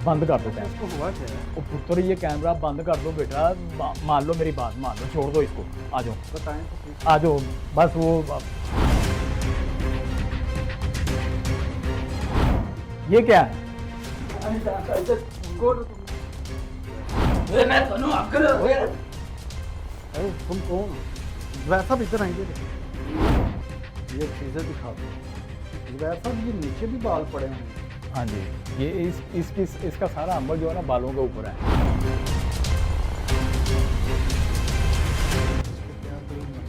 बंद कर दो कैमरा। इसको हुआ क्या है? ओ पुत्र ये कैमरा बंद कर दो बेटा, मान लो मेरी बात मान लो, छोड़ दो इसको, आ जाओ बताएं तो प्लीज। आ जाओ, बस वो ये क्या है? अरे तुम कौन? वैसा भी इधर आएंगे। ये चीजें दिखा दो। वैसा भी ये नीचे भी बाल पड़े हैं। हाँ जी, ये इसका सारा अमल जो है ना बालों के ऊपर है।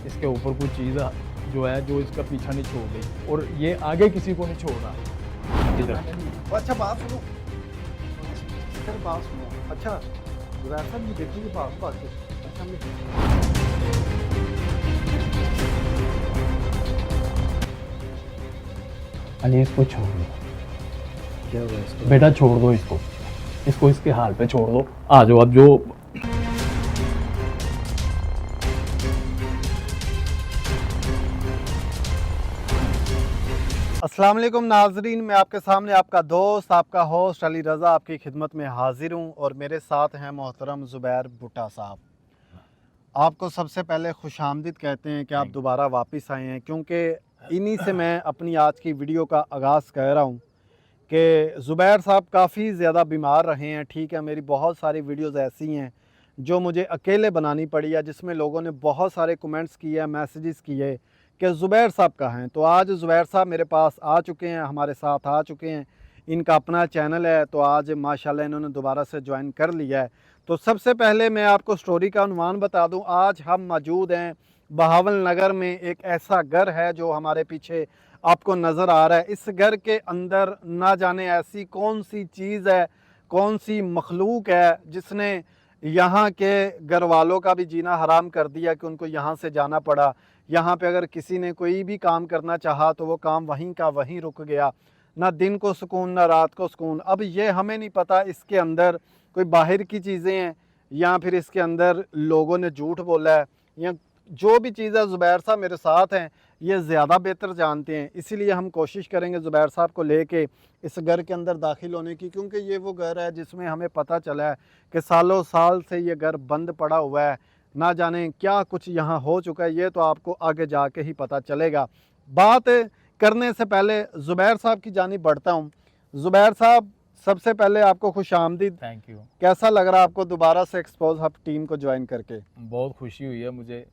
इसके ऊपर कुछ चीज़ जो है जो इसका पीछा नहीं छोड़ रही, और ये आगे किसी को नहीं छोड़ रहा। इधर अच्छा बात सुनो, सर बात सुनो। अच्छा वैसा भी देखिए बात बात। अच्छा अली इसको छोड़ दो क्या हुआ इसको? बेटा, छोड़ दो इसको इसके हाल पे छोड़ दो, आ जाओ अब जो अस्सलाम वालेकुम नाजरीन, मैं आपके सामने आपका दोस्त आपका होस्ट अली रज़ा आपकी खिदमत में हाजिर हूँ और मेरे साथ हैं मोहतरम ज़ुबैर भुट्टा साहब। आपको सबसे पहले खुशामदीद कहते हैं कि आप दोबारा वापस आए हैं, क्योंकि इन्हीं से मैं अपनी आज की वीडियो का आगाज़ कर रहा हूँ कि ज़ुबैर साहब काफ़ी ज़्यादा बीमार रहे हैं। ठीक है, मेरी बहुत सारी वीडियोज़ ऐसी हैं जो मुझे अकेले बनानी पड़ी है, जिसमें लोगों ने बहुत सारे कमेंट्स किए, मैसेजेस किए कि ज़ुबैर साहब कहाँ हैं। तो आज ज़ुबैर साहब मेरे पास आ चुके हैं, हमारे साथ आ चुके हैं। इनका अपना चैनल है, तो आज माशाल्लाह इन्होंने दोबारा से ज्वाइन कर लिया है। तो सबसे पहले मैं आपको स्टोरी का अनुमान बता दूं, आज हम मौजूद हैं बहावल नगर में। एक ऐसा घर है जो हमारे पीछे आपको नज़र आ रहा है। इस घर के अंदर ना जाने ऐसी कौन सी चीज़ है, कौन सी मखलूक है जिसने यहाँ के घर वालों का भी जीना हराम कर दिया कि उनको यहाँ से जाना पड़ा। यहाँ पे अगर किसी ने कोई भी काम करना चाहा तो वो काम वहीं का वहीं रुक गया, ना दिन को सुकून ना रात को सुकून। अब ये हमें नहीं पता इसके अंदर कोई बाहर की चीज़ें हैं या फिर इसके अंदर लोगों ने झूठ बोला है, या जो भी चीज़ है ज़ुबैर साहब मेरे साथ हैं, ये ज़्यादा बेहतर जानते हैं। इसीलिए हम कोशिश करेंगे ज़ुबैर साहब को लेके इस घर के अंदर दाखिल होने की, क्योंकि ये वो घर है जिसमें हमें पता चला है कि सालों साल से ये घर बंद पड़ा हुआ है। ना जाने क्या कुछ यहाँ हो चुका है, ये तो आपको आगे जाके ही पता चलेगा। बात करने से पहले ज़ुबैर साहब की जानिब बढ़ता हूँ। ज़ुबैर साहब, सबसे पहले आपको खुशामदीद। Thank you. कैसा लग रहा है आपको दोबारा से एक्सपोज हब टीम को ज्वाइन करके? बहुत खुशी हुई है मुझे।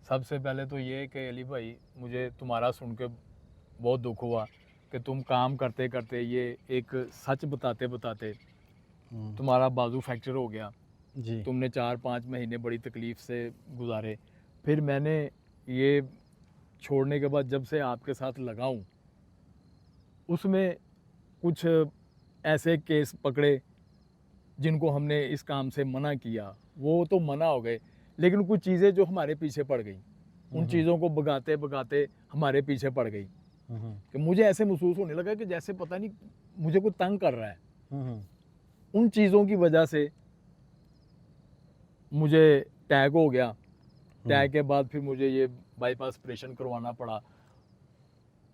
सबसे पहले तो ये कि अली भाई, मुझे तुम्हारा सुन के बहुत दुख हुआ कि तुम काम करते करते ये एक सच बताते बताते तुम्हारा बाजू फ्रैक्चर हो गया जी। तुमने 4-5 महीने बड़ी तकलीफ़ से गुजारे। फिर मैंने ये छोड़ने के बाद जब से आपके साथ लगाऊं, उसमें कुछ ऐसे केस पकड़े जिनको हमने इस काम से मना किया, वो तो मना हो गए, लेकिन कुछ चीज़ें जो हमारे पीछे पड़ गई, उन चीज़ों को भगाते भगाते हमारे पीछे पड़ गई कि मुझे ऐसे महसूस होने लगा कि जैसे पता नहीं मुझे कोई तंग कर रहा है। उन चीज़ों की वजह से मुझे टैग हो गया। टैग के बाद फिर मुझे ये बाईपास ऑपरेशन करवाना पड़ा।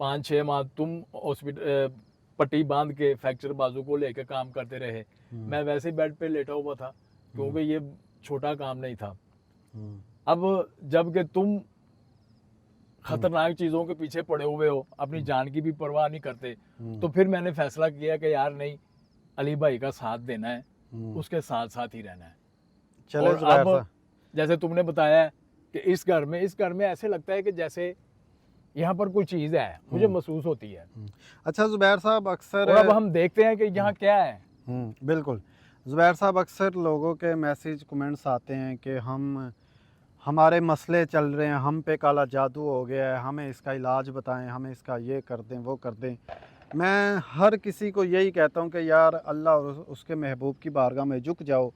5-6 माह तुम हॉस्पिटल पट्टी बांध के फ्रैक्चर बाजू को लेकर काम करते रहे। मैं वैसे ही बेड पे लेटा हुआ था, क्योंकि ये छोटा काम नहीं था। अब जबकि तुम खतरनाक चीज़ों के पीछे पड़े हुए हो, अपनी जान की भी परवाह नहीं करते, तो फिर मैंने फैसला किया कि यार नहीं, अली भाई का साथ देना है, उसके साथ साथ ही रहना है। और अब जैसे तुमने बताया कि इस घर में ऐसे लगता है कि जैसे यहाँ पर कोई चीज़ है, मुझे महसूस होती है। अच्छा ज़ुबैर साहब, अक्सर और अब हम देखते हैं कि यहाँ क्या है। बिल्कुल ज़ुबैर साहब, अक्सर लोगों के मैसेज कमेंट्स आते हैं कि हमारे मसले चल रहे हैं, हम पे काला जादू हो गया है, हमें इसका इलाज बताएं, हमें इसका ये कर दें वो कर दें। मैं हर किसी को यही कहता हूँ कि यार अल्लाह और उसके महबूब की बारगाह में झुक जाओ।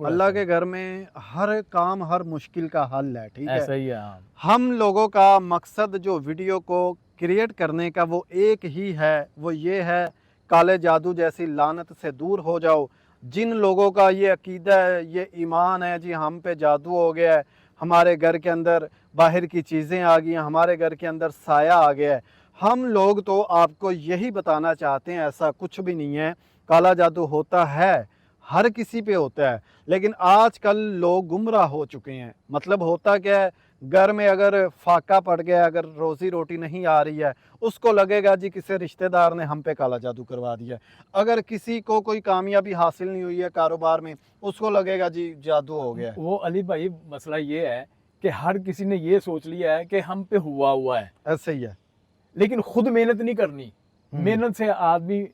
अल्लाह के घर में हर काम हर मुश्किल का हल है। ठीक है, ऐसा ही है। हम लोगों का मकसद जो वीडियो को क्रिएट करने का वो एक ही है, वो ये है काले जादू जैसी लानत से दूर हो जाओ। जिन लोगों का ये अकीदा है, ये ईमान है जी हम पे जादू हो गया है, हमारे घर के अंदर बाहर की चीज़ें आ गई हैं, हमारे घर के अंदर साया आ गया है, हम लोग तो आपको यही बताना चाहते हैं ऐसा कुछ भी नहीं है। काला जादू होता है, हर किसी पे होता है, लेकिन आजकल लोग गुमराह हो चुके हैं। मतलब होता क्या है, घर में अगर फाका पड़ गया, अगर रोजी रोटी नहीं आ रही है, उसको लगेगा जी किसी रिश्तेदार ने हम पे काला जादू करवा दिया। अगर किसी को कोई कामयाबी हासिल नहीं हुई है कारोबार में, उसको लगेगा जी जादू हो गया है। वो अली भाई मसला ये है कि हर किसी ने ये सोच लिया है कि हम पे हुआ है, ऐसे ही है। लेकिन खुद मेहनत नहीं करनी। मेहनत से आदमी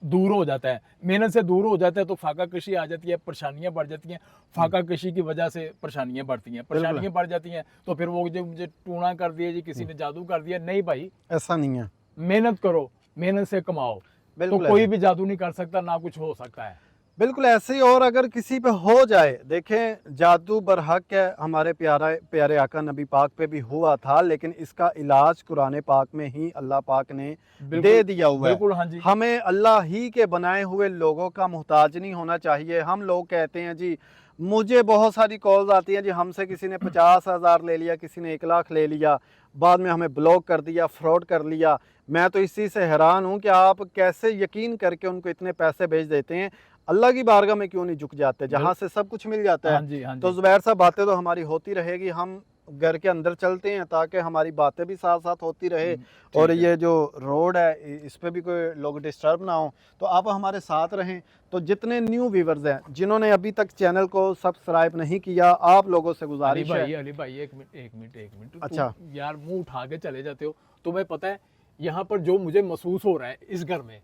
दूर हो जाता है, मेहनत से दूर हो जाता है तो फाका कशी आ जाती है, परेशानियां बढ़ जाती हैं। फाका कशी की वजह से परेशानियां बढ़ती हैं, परेशानियां बढ़ जाती हैं तो फिर वो जो मुझे टूना कर दिया जी, किसी ने जादू कर दिया। नहीं भाई, ऐसा नहीं है, मेहनत करो, मेहनत से कमाओ, तो बिल्कुल कोई ऐसा। भी जादू नहीं कर सकता, ना कुछ हो सकता है। बिल्कुल ऐसे ही। और अगर किसी पे हो जाए, देखें जादू बरहक है, हमारे प्यारे आका नबी पाक पे भी हुआ था, लेकिन इसका इलाज कुरान पाक में ही अल्लाह पाक ने दे दिया हुआ है। बिल्कुल, हाँ जी। हमें अल्लाह ही के बनाए हुए लोगों का मोहताज नहीं होना चाहिए। हम लोग कहते हैं जी, मुझे बहुत सारी कॉल्स आती हैं जी, हमसे किसी ने 50,000 ले लिया, किसी ने 1 लाख ले लिया, बाद में हमें ब्लॉक कर दिया, फ्रॉड कर लिया। मैं तो इसी से हैरान हूँ कि आप कैसे यकीन करके उनको इतने पैसे भेज देते हैं। अल्लाह की बारगाह में क्यों नहीं झुक जाते, जहाँ से सब कुछ मिल जाता है। हाँ जी, हाँ तो जी। जुबैर साहब, बातें तो हमारी होती रहेगी, हम घर के अंदर चलते हैं ताकि हमारी बातें भी साथ साथ होती रहे, और ठीक है। ये जो रोड है इस पे भी कोई लोग डिस्टर्ब ना हो। तो आप हमारे साथ रहें। तो जितने न्यू व्यूवर्स हैं, जिन्होंने अभी तक चैनल को सब्सक्राइब नहीं किया, आप लोगों से गुजारिश है। अली भाई एक मिनट। अच्छा। तुम यार मुंह उठा के चले जाते हो। तुम्हें पता है यहाँ पर जो मुझे महसूस हो रहा है इस घर में,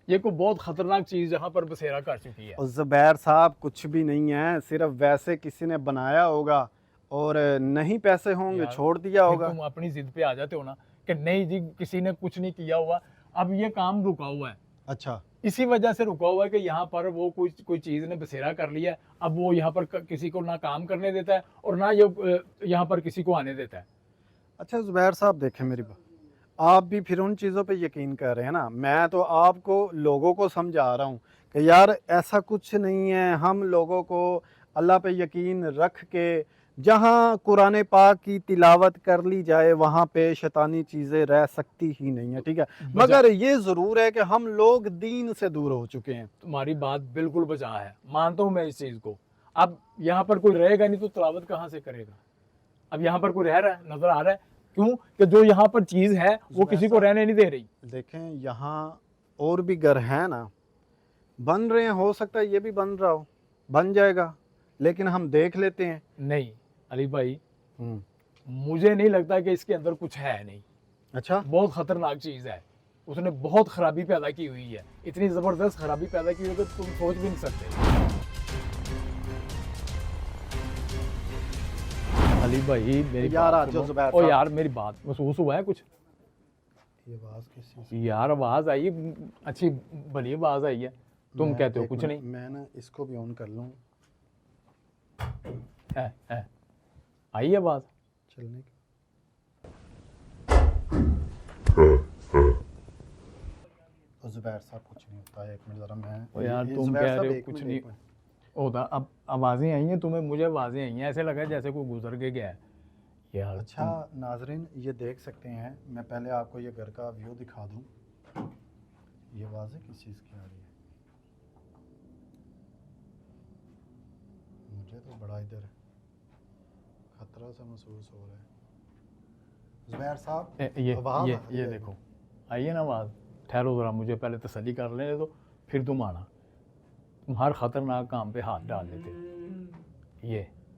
ये कोई बहुत खतरनाक चीज यहाँ पर बसेरा कर चुकी है। और जुबैर साहब कुछ भी नहीं है, सिर्फ वैसे किसी ने बनाया होगा, और नहीं पैसे होंगे यार, छोड़ दिया फिर होगा। तुम अपनी जिद पे आ जाते हो ना कि नहीं जी किसी ने कुछ नहीं किया हुआ। अब ये काम रुका हुआ है, अच्छा, इसी वजह से रुका हुआ है कि यहाँ पर वो कोई चीज ने बसेरा कर लिया है। अब वो यहाँ पर किसी को ना काम करने देता है और ना ये यहाँ पर किसी को आने देता है। अच्छा जुबैर साहब, देखें मेरी बात, आप भी फिर उन चीज़ों पे यकीन कर रहे हैं ना। मैं तो आपको लोगों को समझा रहा हूँ कि यार ऐसा कुछ नहीं है। हम लोगों को अल्लाह पे यकीन रख के, जहाँ कुरान पाक की तिलावत कर ली जाए, वहाँ पे शैतानी चीज़ें रह सकती ही नहीं है, ठीक है। मगर ये ज़रूर है कि हम लोग दीन से दूर हो चुके हैं। तुम्हारी बात बिल्कुल बचा है, मानता हूँ मैं इस चीज को। अब यहाँ पर कोई रहेगा नहीं तो तिलावत कहाँ से करेगा। अब यहाँ पर कोई रह रहा है, नजर आ रहा है, क्यों कि जो यहाँ पर चीज है वो किसी को रहने नहीं दे रही। देखें यहाँ और भी घर हैं ना, बन रहे हैं, हो सकता है ये भी बन रहा हो, बन जाएगा, लेकिन हम देख लेते हैं। नहीं अली भाई, मुझे नहीं लगता कि इसके अंदर कुछ है नहीं। अच्छा, बहुत खतरनाक चीज है, उसने बहुत खराबी पैदा की हुई है, इतनी जबरदस्त खराबी पैदा की हुई है कि तुम सोच भी नहीं सकते। अली भाई मेरी यार बात आज सुनो। जो जुबैर ओ साहब- यार मेरी बात महसूस हुआ है कुछ। ये आवाज़ किस चीज़ की? यार आवाज आई, अच्छी भली आवाज आई है, तुम मैं- कहते हो एक कुछ मिनट, नहीं मैं ना इसको भी ऑन कर लूँ है। आई आवाज। चलने की। तो जुबैर साहब कुछ नहीं होता है, एक मिनट ज़रा मैं। ओ यार ये तुम जुबैर कह साहब, रहे हो एक कुछ मिनट, नहीं एक मिनट। होता। अब आवाजें आई हैं तुम्हें, मुझे आवाजें आई हैं, ऐसे लगा जैसे कोई गुजर के गया है यार। अच्छा नाजरीन, ये देख सकते हैं, मैं पहले आपको ये घर का व्यू दिखा दूं। ये आवाज़ें किस चीज़ की आ रही है? मुझे तो बड़ा इधर खतरा सा महसूस हो रहा है। जुबैर साहब, ये आवाज़ ये आ रही ये है। देखो आई है ना आवाज। ठहरो जरा, मुझे पहले तसल्ली कर लेने दो, फिर तुम आना। तुम हर खतरनाक काम पे हाथ डाल देते हो।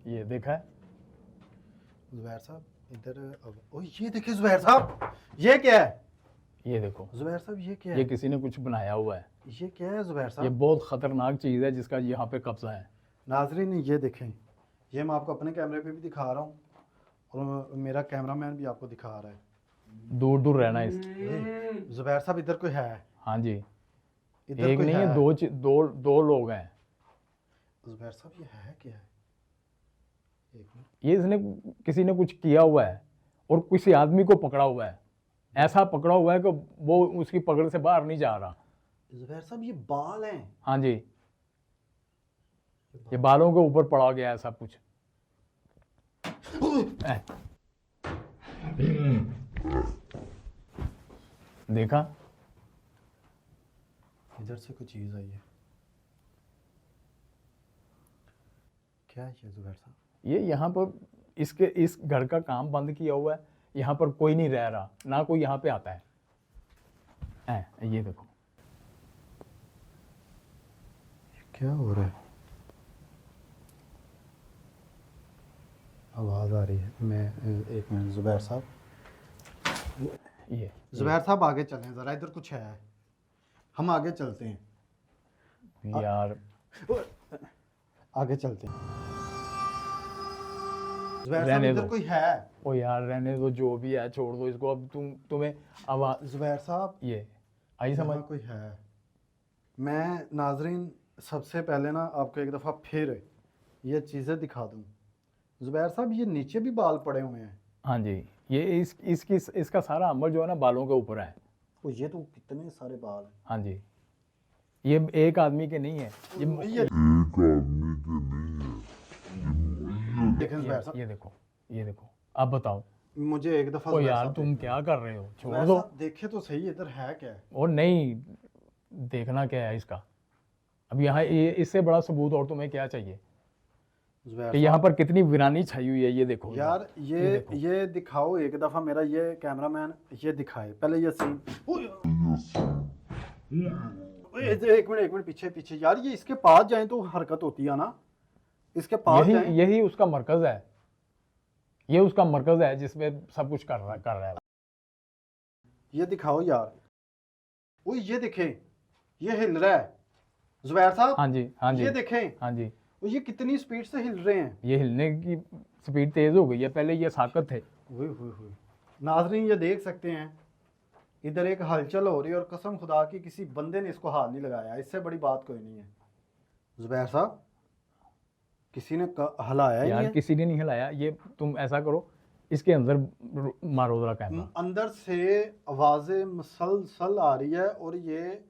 ये देखा है जुबैर साहब इधर ओ ये देखिए जुबैर साहब, ये क्या है? ये देखो, जुबैर साहब ये क्या ये है? किसी ने कुछ बनाया हुआ है। ये क्या है जुबैर ये साहब? बहुत खतरनाक चीज है जिसका यहाँ पे कब्जा है। नाजरीन ये देखें, ये मैं आपको अपने कैमरे पे भी दिखा रहा हूँ, और मेरा कैमरामैन भी आपको दिखा रहा है। दूर दूर रहना इस। जुबैर साहब इधर कोई है? हाँ जी, इधर एक कोई नहीं है, दो लोग हैं। जुबैर साहब ये है क्या है? एक मिनट। ये इसने किसी ने कुछ किया हुआ है और किसी आदमी को पकड़ा हुआ है। ऐसा पकड़ा हुआ है कि वो उसकी पकड़ से बाहर नहीं जा रहा। जुबैर साहब ये बाल हैं। हाँ जी, ये बालों के ऊपर पड़ा गया है सब कुछ। देखा, इधर से कोई चीज़ आई है, क्या है ये जुबैर साहब? ये यहाँ पर इस घर का काम बंद किया हुआ है, यहाँ पर कोई नहीं रह रहा, ना कोई यहाँ पे आता है। ये देखो क्या हो रहा है? आवाज़ आ रही है। मैं एक मिनट जुबैर साहब, ये जुबैर साहब आगे चलें ज़रा, इधर कुछ है, हम आगे चलते हैं, यार आगे चलते हैं। जुबैर साहब रहने इधर दो। कोई है? ओ यार रहने दो, जो भी है छोड़ दो इसको। अब तुम्हें आवाज जुबैर साहब ये आई समझ? यहाँ कोई है। मैं नाजरीन सबसे पहले ना आपको एक दफ़ा फिर ये चीज़ें दिखा दूँ। जुबैर साहब ये नीचे भी बाल पड़े हुए हैं। हाँ जी, ये इसका सारा अमल जो है ना बालों के ऊपर है। तो ये तो कितने सारे बाल हैं। हाँ जी, ये एक आदमी के नहीं है, ये देखें जुबैर साहब, ये देखो। अब बताओ। मुझे एक दफ़ा ओ जुबैर यार साहब तुम क्या कर रहे हो, छोड़ जुबैर दो। साहब देखे तो सही इधर है क्या है। और नहीं, देखना क्या है इसका। अब यहाँ इससे बड़ा सबूत और तुम्हें क्या चाहिए जुबैर कि यहाँ पर कितनी वीरानी छाई हुई है। ये देखो यार, ये देखो। ये दिखाओ एक दफ़ा, मेरा ये कैमरामैन ये दिखाए पहले ये सीन। एक मिनट पीछे पीछे यार, ये इसके पास जाए तो हरकत होती है ना, इसके पास जाए। यही उसका मरकज है, ये उसका मरकज है जिसमें सब कुछ कर रहा है। ये दिखाओ यार, वो ये देखें, ये हिल रहा है जुबैर साहब। हाँ जी, हाँ जी, ये देखें, हाँ जी, वो ये कितनी स्पीड से हिल रहे हैं। ये हिलने की स्पीड तेज हो गई है, पहले ये साकत थे। हुई नाजरीन ये देख सकते हैं, इधर एक हलचल हो रही है और कसम खुदा की किसी बंदे ने इसको हाथ नहीं लगाया, इससे बड़ी बात कोई नहीं है। जुबैर साहब किसी ने हिलाया ही यार नहीं है। किसी ने नहीं हिलाया। ये तुम ऐसा करो, इसके अंदर मारो जरा कैमरा। अंदर से आवाजें मसलसल आ रही है और ये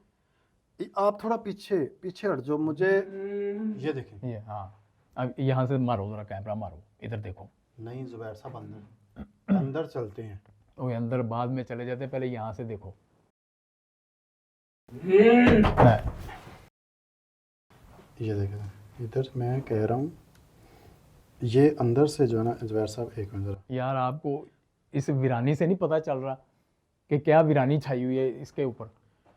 आप थोड़ा पीछे पीछे हट जो मुझे। ये देखें, ये हाँ, अब यहाँ से मारो जरा कैमरा, मारो इधर देखो। नहीं जुबैर साहब अंदर अंदर चलते हैं। वो अंदर बाद में चले जाते, पहले यहाँ से देखो। ये देखें, इधर मैं कह रहा हूँ ये अंदर से जो है ना जुबैर साहब, एक मिनट जरा। यार आपको इस वीरानी से नहीं पता चल रहा कि क्या वीरानी छाई हुई है इसके ऊपर,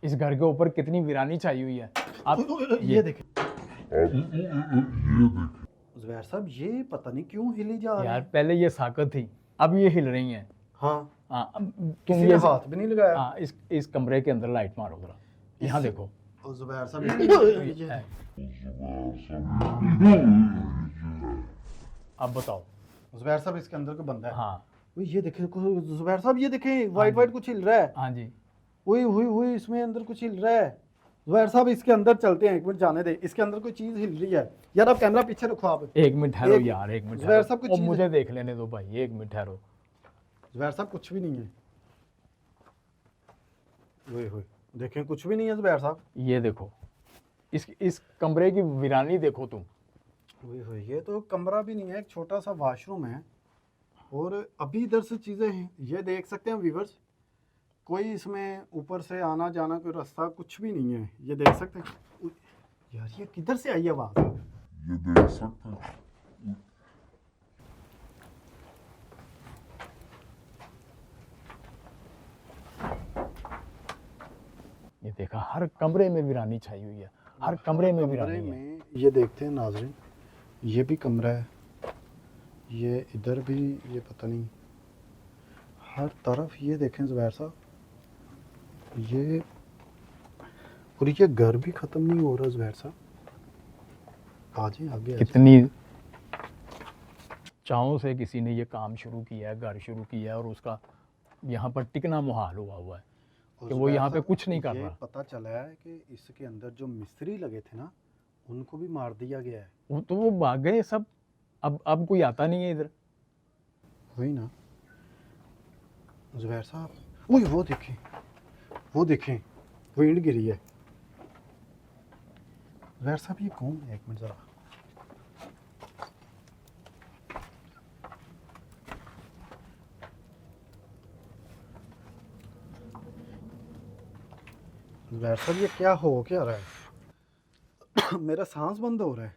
इस घर के ऊपर कितनी वीरानी छाई हुई है। आप ये देखें जुबैर साहब, ये पता नहीं क्यों हिली जा रही यार है। पहले ये साकत थी, अब ये हिल रही हैं। हाँ, हाँ, अब किसी ने हाथ भी नहीं लगाया। हाँ, इस कमरे के अंदर लाइट मारो जरा, यहाँ देखो। और जुबैर साहब अब बताओ। जुबैर साहब इसके अंदर को बंदा है। हाँ वो ये देखें जुबैर साहब, ये देखें वाइट कुछ हिल रहा है। हाँ जी, हुई इसमें अंदर कुछ हिल रहा है। जुबैर साहब इसके अंदर चलते हैं, एक मिनट जाने दे, इसके अंदर कोई चीज हिल रही है। यार आप कैमरा पीछे रखो आप। एक मिनट ठहरो यार, एक मिनट जुबैर साहब ठहरो, कुछ और चीज़ मुझे देख लेने दो भाई, एक मिनट ठहरो। जुबैर साहब कुछ भी नहीं है। हुई देखें कुछ भी नहीं है जुबैर साहब। ये देखो, इस कमरे की वीरानी देखो तुम। हुई ये तो कमरा भी नहीं है, एक छोटा सा वॉशरूम है और अभी इधर से चीज़ें हैं। ये देख सकते हैं व्यूवर्स, कोई इसमें ऊपर से आना जाना कोई रास्ता कुछ भी नहीं है। ये देख सकते हैं यार, ये किधर से आई आवाज़? ये देख सकते हैं। ये देखा, हर कमरे में वीरानी छाई हुई है, हर कमरे में वीरानी है। ये देखते हैं नाज़रीन, ये भी कमरा है, ये इधर भी, ये पता नहीं हर तरफ। ये देखें जुबैर साहब, ये और ये घर भी ख़त्म नहीं हो रहा जुबैर साहब। आगे आगे कितनी चाहों से किसी ने ये काम शुरू किया है, घर शुरू किया है, और उसका यहाँ पर टिकना मुहाल हुआ है कि वो यहाँ पे कुछ नहीं कर रहा। पता चला है कि इसके अंदर जो मिस्त्री लगे थे ना, उनको भी मार दिया गया है। वो तो वो भाग गए सब, अब कोई आता नहीं है इधर। वही ना जुबैर साहब, वो देखें वो ईंट गिरी है। जुबैर साहब ये कौन है? एक मिनट ज़रा, जुबैर साहब ये क्या हो क्या रहा है? मेरा सांस बंद हो रहा है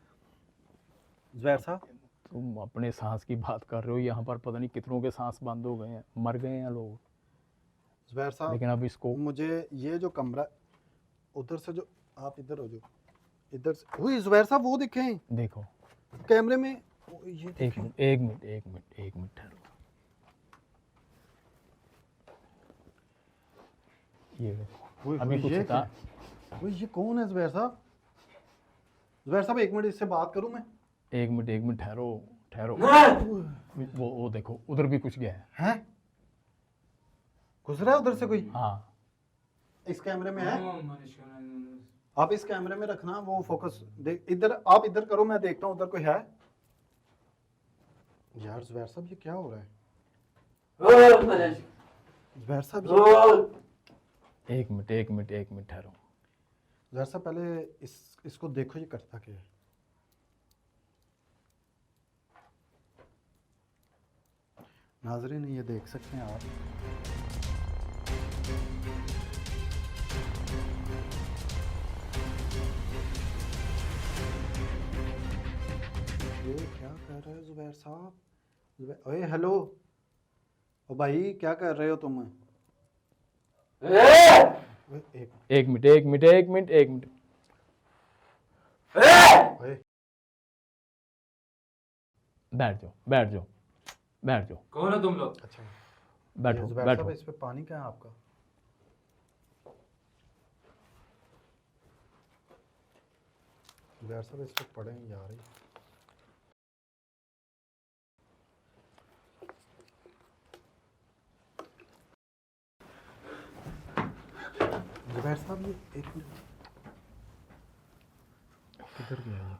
जुबैर साहब। तुम अपने सांस की बात कर रहे हो, यहाँ पर पता नहीं कितनों के सांस बंद हो गए हैं, मर गए हैं लोग। जुबैर साहब लेकिन अब इसको मुझे ये जो कमरा उधर से जो आप इधर हो जो इधर से वही जुबैर साहब वो देखें देखो, कैमरे में ये एक देखें। मिनट एक मिनट एक मिनट एक मिनट ठहरो। ये देखो, ओए, अभी ओए, कुछ ये था। वो ये कौन है जुबैर साहब? जुबैर साहब एक मिनट इससे बात करूं मैं? एक मिनट ठहरो ठहरो। वो देखो, उधर भी कुछ गया है। हैं गुजरा है उधर से कोई? हाँ, इस कैमरे में है? आप इस कैमरे में रखना वो फोकस देख इधर, आप इधर करो मैं देखता हूँ उधर कोई है। यार जुबैर साहब ये क्या हो रहा है? जुबैर साहब एक मिनट ठहरो। जुबैर साहब पहले इसको देखो ये करता क्या है। नाजरीन ये देख सकते हैं आप, ये क्या कर रहे हो जुबैर साहब? ओए हेलो, ओ भाई क्या कर रहे हो तुम? ओए, एक मिनट। ओए बैठ जाओ। कौन है तुम लोग? अच्छा बैठो ये जुबैर बैठो। साहब इस पे पानी क्या है आपका? जुबैर साहब इस पे पड़े हैं यार। जुबैर साहब ये एक मिनट किधर गया ये?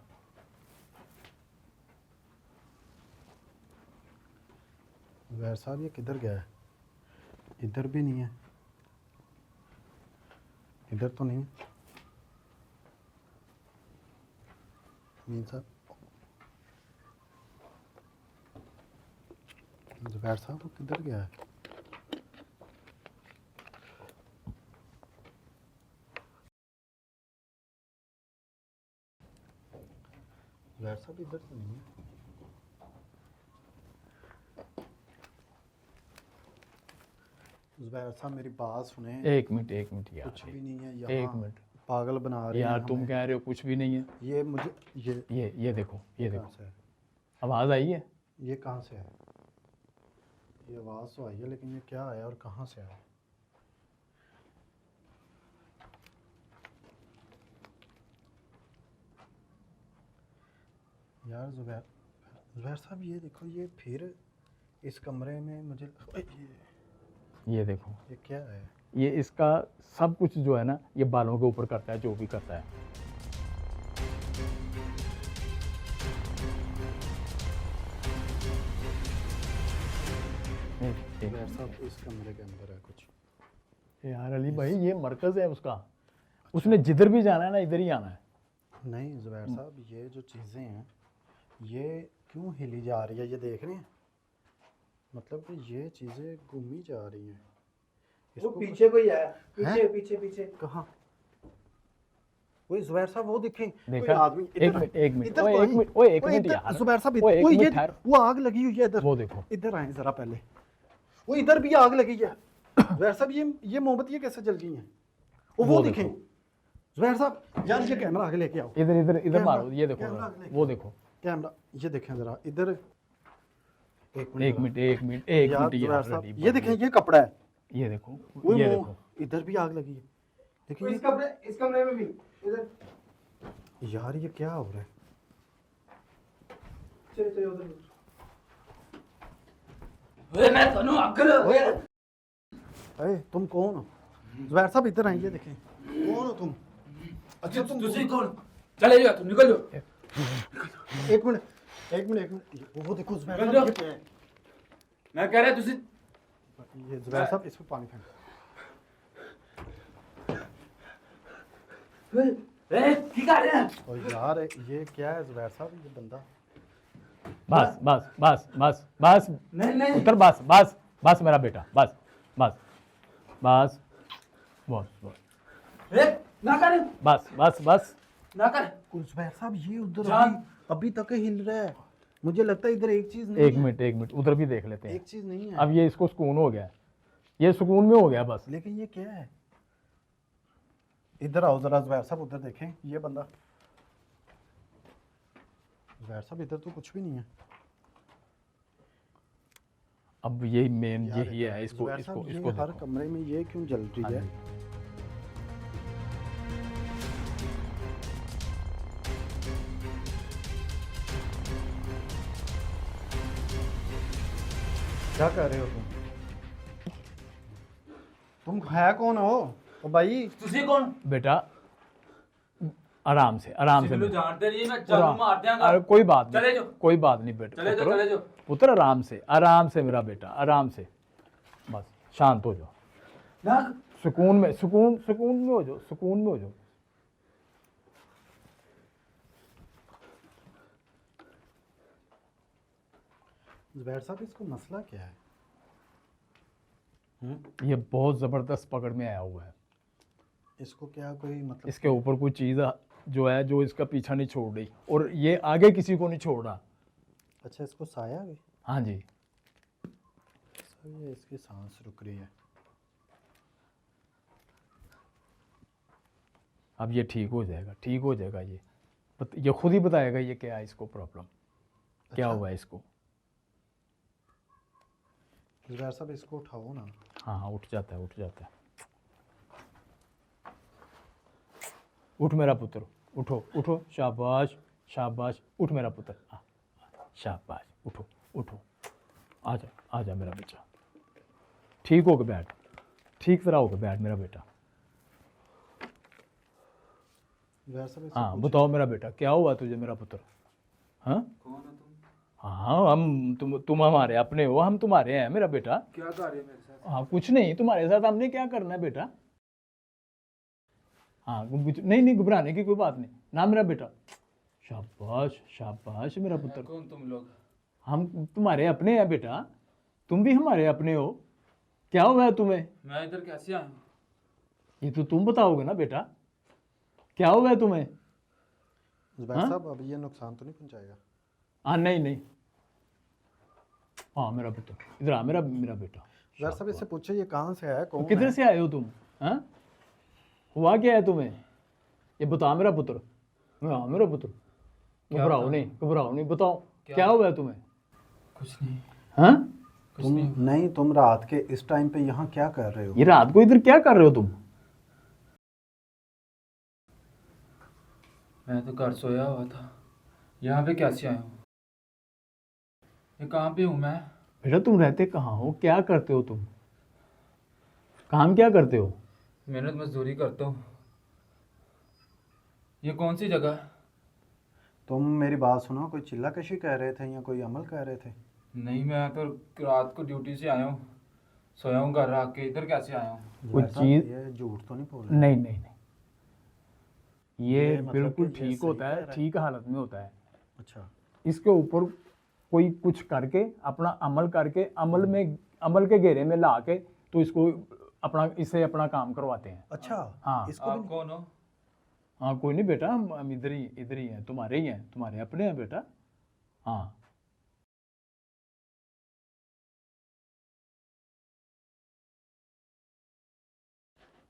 जुबैर साहब ये किधर गया है? इधर भी नहीं है, इधर तो नहीं है। मीन साहब, जुबैर साहब वो किधर गया है? जुबैर साहब इधर तो नहीं है। जुबैर साहब मेरी बात सुने, एक मिनट यार, कुछ भी नहीं है एक यहाँ। मिनट पागल बना रहे यार, हैं तुम हमें। कह रहे हो कुछ भी नहीं है। ये मुझे ये देखो कहाँ से है? आवाज आई है। ये कहाँ से है? ये आवाज़ तो आई है लेकिन ये क्या है और कहाँ से है? यार जुबैर साहब ये देखो, ये फिर इस कमरे में मुझे ये देखो, ये क्या है? ये इसका सब कुछ जो है ना, ये बालों के ऊपर करता है, जो भी करता है। जुबैर साहब इस कमरे के अंदर है कुछ। यार अली भाई, ये मरकज है उसका, उसने जिधर भी जाना है ना, इधर ही आना है। नहीं जुबैर साहब ये जो चीज़ें हैं ये क्यों हिली जा रही है, ये देख रहे हैं? मतलब कि ये चीज़ें घूमी जा रही हैं। वो इसको पीछे कोई है, हैं? पीछे। कहाँ? वही जुबैर साहब वो दिखे देखा? कोई आदमी एक मिनट इधर ओए, तो एक नहीं। मिनट ओए, एक ओए, मिनट इधर- यार। जुबैर साहब ओए, एक वो ये मिनट ठहर। वो आग लगी हुई है इधर। वो देखो, इधर आए जरा पहले। वो इधर भी आग लगी है। जुबैर साहब ये मोमबत्तियाँ कैसे जल गई हैं? वो दिखे जुबैर साहब, यार ये कैमरा आगे लेके आओ। इधर कैमरा- मारो, ये देखो कैमरा जरा, लेके वो देखो। कैमरा ये देखें जरा इधर। एक जरा। मिनट यार जुबैर यार साहब अली ये भाई, देखें, ये कपड़ा है। ये देखो, वो ये मुंह, देखो। इधर भी आग लगी है। देखिए इस कमरे में भी इधर। यार ये क्या हो रहा है? चले उधर। ओए मैं तनु अकल ओए। अरे तुम कौन हो? जुबैर साहब इधर आइए, देखें कौन हो तुम? अच्छा तुझे कौन? चले जाओ, तुम निकल जाओ। एक मिनट वो देखो जुबैर निकल साहब जाओ। ये क्या है? मैं कह रहा तुझे ये जुबैर साहब इस पे पानी फेंक। ए की कर रहे हैं? और यार ये क्या है जुबैर साहब, ये बंदा? बस नहीं उत्तर, बस मेरा बेटा, बस। ए, ना कर बस बस बस। ना कर। जुबैर साहब ये उधर जान। अभी तक हिल रहा है। मुझे लगता है इधर एक चीज नहीं एक है। मिनट एक मिनट, उधर भी देख लेते हैं। एक चीज नहीं है। अब ये इसको सुकून हो गया, ये सुकून में हो गया बस। लेकिन ये क्या है? इधर आओ जरा जुबैर साहब, उधर देखें ये बंदा। जुबैर साहब इधर तो कुछ भी नहीं है। अब ये मेन यार, यही है, इसको जुबैर इसको साहब, ये इसको हर देखो। कमरे में ये क्यों जल रही हाँ है? जी। क्या कर रहे हो तुम है कौन हो? ओ भाई ਤੁਸੀਂ ਕੌਣ? बेटा आराम से आराम से ਮੈਨੂੰ बेटा। ਜਾਣਦੇ ਨਹੀਂ ਮੈਂ ਜਾਨੂ ਮਾਰ ਦਿਆਂਗਾ। अरे कोई बात नहीं, चले जाओ। कोई बात नहीं बेटा। चले जाओ, पुत्र, चले जाओ। पुत्र आराम से मेरा बेटा, आराम से। बस शांत हो जाओ, ना सुकून में, सुकून में हो जाओ, सुकून में हो जाओ। जुबैर साहब इसको मसला क्या है? ये बहुत ज़बरदस्त पकड़ में आया हुआ है। इसको क्या कोई मतलब? इसके ऊपर कोई चीज़ जो है, जो इसका पीछा नहीं छोड़ रही, और ये आगे किसी को नहीं छोड़ रहा। अच्छा इसको साया है? हाँ जी। ये इसकी सांस रुक रही है। अब ये ठीक हो जाएगा, ठीक हो जाएगा। ये खुद ही बताएगा ये क्या है, इसको प्रॉब्लम क्या अच्छा। हुआ है इसको। जुबैर साहब इसको उठाओ ना। हाँ हाँ, उठ जाता है, उठ जाता है। उठ मेरा पुत्र, उठो उठो, शाबाश शाबाश, उठ मेरा पुत्र। हाँ, शाबाश, उठो उठो, आजा मेरा बेटा। ठीक होके बैठ, ठीक तरह होके बैठ मेरा बेटा। जुबैर साहब इससे हाँ पूछो। बताओ मेरा बेटा, क्या हुआ तुझे मेरा पुत्र? हाँ कौन है तुम? हाँ, तुम हमारे अपने हो, हम तुम्हारे हैं मेरा बेटा। क्या कर रहे हो मेरे साथ? हाँ कुछ नहीं, तुम्हारे साथ हमने क्या करना है बेटा। हाँ नहीं नहीं, घबराने की कोई बात नहीं ना मेरा बेटा। शाबाश शाबाश मेरा पुत्र। कौन तुम लोग? हम तुम्हारे अपने हैं बेटा, तुम भी हमारे अपने हो। क्या हुआ है तुम्हें? मैं इधर कैसे आया हूँ? ये तो तुम बताओगे ना बेटा, क्या हुआ है तुम्हें? जुबैर हाँ? साहब अब ये नुकसान तो नहीं पहुंचाएगा? हाँ नहीं नहीं। हाँ मेरा पुत्र, इधर आ मेरा बेटा। जुबैर साहब इससे पूछो ये कहाँ से है, कौन किधर है? से आए हो तुम? हाँ, हुआ क्या है तुम्हें? ये बता मेरा पुत्र। हाँ मेरा पुत्र, घबराओ नहीं, बताओ क्या हुआ है तुम्हें? कुछ नहीं, हाँ, कुछ तुम नहीं। नहीं, तुम रात के इस टाइम पे यहाँ क्या कर रहे हो? ये रात को इधर क्या कर रहे हो तुम? मैं तो घर सोया हुआ था, यहाँ पे कैसे आया हूँ? ये कहाँ पे हूँ मैं? बेटा तुम रहते कहाँ हो, क्या करते हो तुम, काम क्या करते हो? मेहनत मजदूरी करता हूँ। ये कौन सी जगह है? तुम मेरी बात सुनो, कोई चिल्ला कशी कह रहे थे या कोई अमल कह रहे थे? नहीं, मैं तो रात को ड्यूटी से आया हूँ, सोया हूँ घर आके। इधर कैसे आया हूँ? कोई जुबैर साहब, चीज- ये झूठ तो नहीं बोल रहे? नहीं नहीं नहीं, ये ये मतलब बिल्कुल कि ये ठीक सही होता कह है, रहा है। ठीक हालत में होता है। अच्छा इसके ऊपर कोई कुछ करके, अपना अमल करके, अमल के घेरे में ला के, तो इसको इससे अपना काम करवाते हैं। अच्छा। हाँ। इसको आप भी कौन हो? हाँ कोई नहीं बेटा, हम इधर ही हैं, तुम्हारे ही हैं, तुम्हारे अपने हैं बेटा। हाँ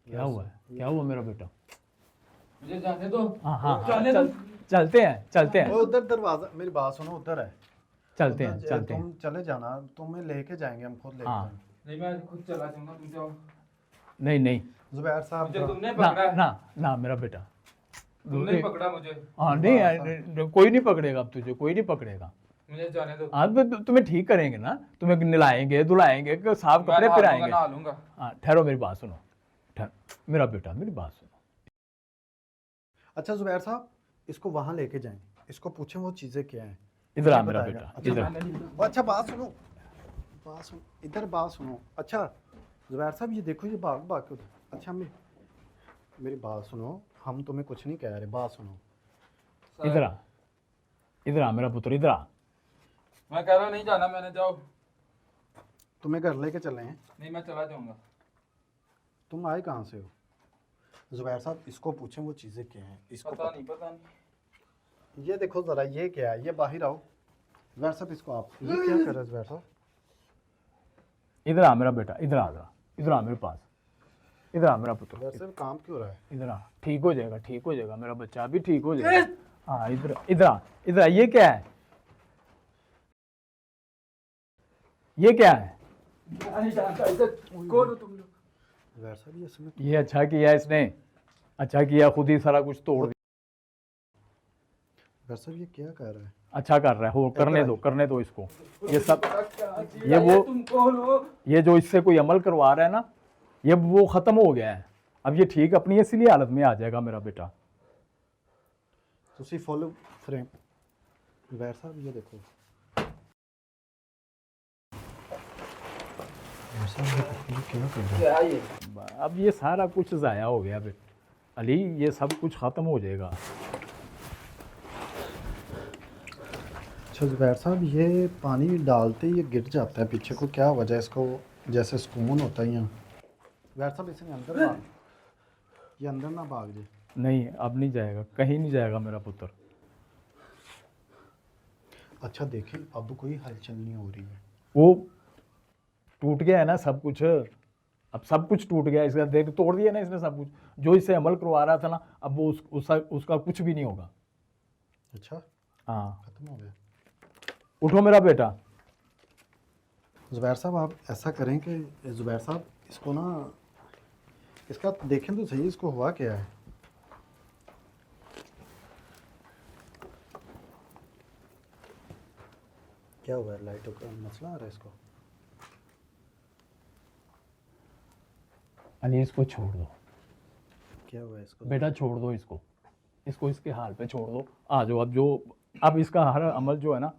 क्या हुआ है, क्या हुआ मेरा बेटा? मुझे जाने दो। हाँ हाँ हाँ, जाने दो। चलते हैं, वो उधर दरवाजा, मेरी बात सुनो, उधर है। चलते हैं, उधर चलते हैं। तुम चले जाना, तुम्हें लेके जाएंगे, हम खुद लेके हाँ। जाएंगे। नहीं, मैं खुद चला जाऊंगा, तुम जाओ। नहीं नहीं, जुबैर साहब मुझे तुमने ना पकड़ा है। ना मेरा बेटा। तुमने पकड़ा मुझे। हाँ नहीं, कोई नहीं पकड़ेगा अब तुझे, कोई नहीं पकड़ेगा। मुझे जाने दो। हाँ तुम्हें ठीक करेंगे ना, तुम्हें नहलाएंगे धुलाएंगे, साफ मैं कपड़े नहा लूंगा, पहनाएंगे। नहा लूंगा। हाँ ठहरो, मेरी बात सुनो, मेरा बेटा मेरी बात सुनो। अच्छा जुबैर साहब, इसको वहाँ लेके जाएंगे, इसको पूछें वो चीज़ें क्या हैं। इधर आ मुझे मेरा बताएगा। बेटा, अच्छा, इधर। मैं नहीं लूंगा। वो अच्छा बात सुनो, इधर बात सुनो। अच्छा जुबैर साहब ये देखो, ये भाग भाग के उधर। अच्छा मेरी बात सुनो, हम तुम्हें कुछ नहीं कह रहे, बात सुनो। इधर आ मेरा पुत्र, इधर आ। मैं कह रहा हूँ नहीं जाना मैंने, जाओ। तुम्हें घर लेके चले हैं। नहीं, मैं चला जाऊंगा। तुम आए कहाँ से हो? जुबैर साहब इसको पूछें वो चीज़ें क्या हैं, इसको पता नहीं, पता नहीं। ये देखो ज़रा, ये क्या है, ये बाहर आओ जुबैर साहब, इसको आप ये क्या कर रहे हैं जुबैर साहब? इधर आ मेरा बेटा, इधर आ जरा, इधर आ मेरे पास, इधर आ मेरा पुत्र, जुबैर साहब काम क्यों हो रहा है? इधर आ, ठीक हो जाएगा, ठीक हो जाएगा मेरा बच्चा, अभी ठीक हो जाएगा। हाँ इधर इधर आ, इधर आ, ये क्या है, ये क्या है? नहीं जानता इसे, कौन हो तुम लोग? जुबैर साहब ये इसमें ये अच्छा किया इसने, अच्छा किया, खुद ही सारा कुछ तोड़ दिया। जुबैर साहब ये क्या कर रहा है? अच्छा कर रहा है, हो करने दो इसको। ये सब ये ये वो तुम कौन हो? ये जो इससे कोई अमल करवा रहा है ना, ये वो खत्म हो गया है, अब ये ठीक अपनी इसलिए हालत में आ जाएगा मेरा बेटा। तुसी फुल फ्रेम जुबैर साहब ये देखो, जुबैर साहब ये देखो, ये क्या कर रहा है? क्या है ये? अब ये सारा कुछ ज़ाया हो गया बेटा अली, ये सब कुछ ख़त्म हो जाएगा। अच्छा जुबैर साहब ये पानी डालते ही ये गिर जाता है पीछे को, क्या वजह है इसको, जैसे सुकून होता है यहाँ? जुबैर साहब इसे अंदर भाग, ये अंदर ना भाग जाए। नहीं अब नहीं जाएगा, कहीं नहीं जाएगा मेरा पुत्र। अच्छा देखें अब कोई हलचल नहीं हो रही है। वो टूट गया है ना सब कुछ, अब सब कुछ टूट गया, इसका देख तोड़ दिया ना इसने सब कुछ, जो इससे अमल करवा रहा था ना, अब वो उसका कुछ भी नहीं होगा। अच्छा हाँ खत्म हो गया। उठो मेरा बेटा। जुबैर साहब आप ऐसा करें कि जुबैर साहब इसको ना, इसका देखें तो सही इसको हुआ क्या है। क्या हुआ है, लाइटों का मसला आ रहा है इसको? अली इसको छोड़ दो क्या हुआ है इसको? बेटा, छोड़ दो इसको, इसको इसके हाल पे छोड़ दो। आ जाओ, अब इसका हर अमल जो है ना।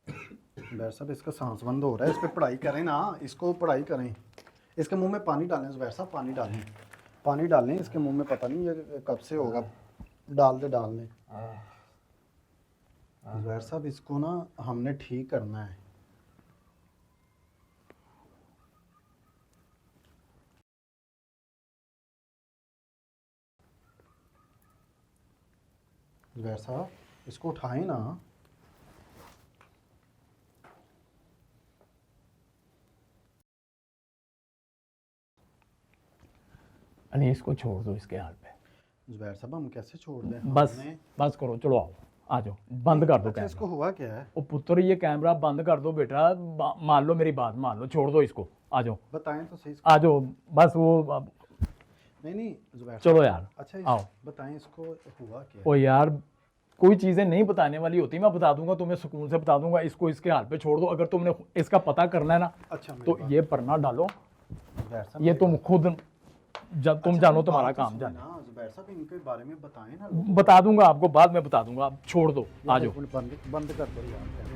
जुबैर साहब इसका सांस बंद हो रहा है, इस पर पढ़ाई करें ना, इसको पढ़ाई करें, इसके मुंह में पानी डालें जुबैर साहब, पानी डालें इसके मुंह में, पता नहीं ये कब से होगा, डाल दें जुबैर साहब इसको ना हमने ठीक करना है। जुबैर साहब इसको उठाएं ना। अली इसको छोड़ दो इसके हाल पे। जुबैर साहब हम कैसे छोड़ दें? बस हमने- बस करो, चलो आओ, आ जाओ, बंद कर दो अच्छा इसको कैमरा। हुआ क्या है? ओ पुत्र ये कैमरा बंद कर दो बेटा, मान लो मेरी बात मान लो, छोड़ दो इसको, आ जाओ बताएं तो सही इसको। आ जाओ, बस वो नहीं जुबैर साहब, चलो यार अच्छा आओ। बताएं इसको हुआ क्या है? ओ यार कोई चीज़ें नहीं बताने वाली होती, मैं बता दूंगा तुम्हें, सुकून से बता दूंगा, इसको इसके हाल पे छोड़ दो। अगर तुमने इसका पता करना है ना, अच्छा मेरी तो बात- ये पन्ना डालो, जुबैर साहब ये मेरी तुम खुद जब तुम अच्छा, जानो मेरी तुम्हारा बात तो काम सुनो जाने। ना, जुबैर साहब इनके बारे में बताएं ना। बता दूंगा आपको, बाद में बता दूंगा, आप छोड़ दो, आ जाओ। बंद कर दो यार।